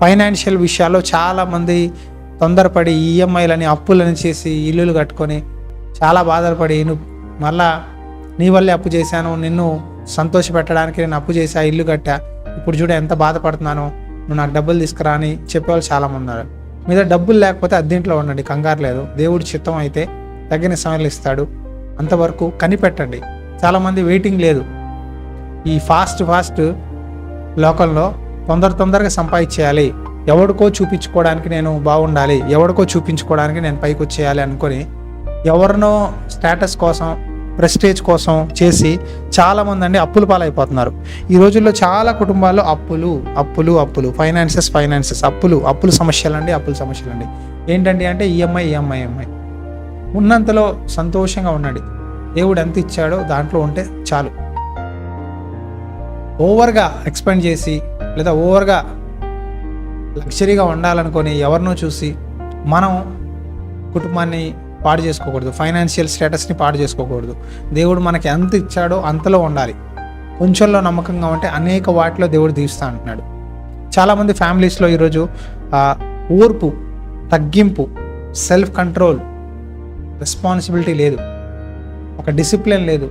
Financial విషయాల్లో చాలామంది తొందరపడి ఈఎంఐలని అప్పులని చేసి ఇల్లులు కట్టుకొని చాలా బాధపడి నువ్వు మళ్ళా నీ వల్లే అప్పు చేశాను, నిన్ను సంతోషపెట్టడానికి నేను అప్పు చేశా, ఇల్లు కట్టా, ఇప్పుడు చూడ ఎంత బాధపడుతున్నాను, నువ్వు నాకు డబ్బులు తీసుకురా అని చెప్పేవాళ్ళు చాలామంది ఉన్నారు. మీద డబ్బులు లేకపోతే అద్దీంట్లో ఉండండి, కంగారు లేదు. దేవుడి చిత్తం అయితే తగిన సమయంలో ఇస్తాడు. అంతవరకు కనిపెట్టండి. చాలామంది వెయిటింగ్ లేదు. ఈ ఫాస్ట్ లోకంలో తొందరగా సంపాదించేయాలి, ఎవరికో చూపించుకోవడానికి నేను బాగుండాలి, ఎవరికో చూపించుకోవడానికి నేను పైకి వచ్చేయాలి అనుకొని ఎవరినో స్టేటస్ కోసం ప్రెస్టేజ్ కోసం చేసి చాలామంది అండి అప్పుల పాలైపోతున్నారు. ఈ రోజుల్లో చాలా కుటుంబాల్లో అప్పులు ఫైనాన్సెస్ అప్పుల సమస్యలండి. ఏంటండి అంటే ఈఎంఐ. ఉన్నంతలో సంతోషంగా ఉండండి. దేవుడు ఎంత ఇచ్చాడో దాంట్లో ఉంటే చాలు. ఓవర్గా ఎక్స్పెండ్ చేసి లేదా ఓవర్గా లగ్జరీగా ఉండాలనుకొని ఎవరినో చూసి మనం కుటుంబాన్ని పాడు చేసుకోకూడదు, ఫైనాన్షియల్ స్టేటస్ని పాడు చేసుకోకూడదు. దేవుడు మనకి ఎంత ఇచ్చాడో అంతలో ఉండాలి. కొంచెంలో నమ్మకంగా ఉంటే అనేక వాటిలో దేవుడు దీవిస్తా అంటున్నాడు. చాలామంది ఫ్యామిలీస్లో ఈరోజు ఓర్పు, తగ్గింపు, సెల్ఫ్ కంట్రోల్, రెస్పాన్సిబిలిటీ లేదు, ఒక డిసిప్లిన్ లేదు.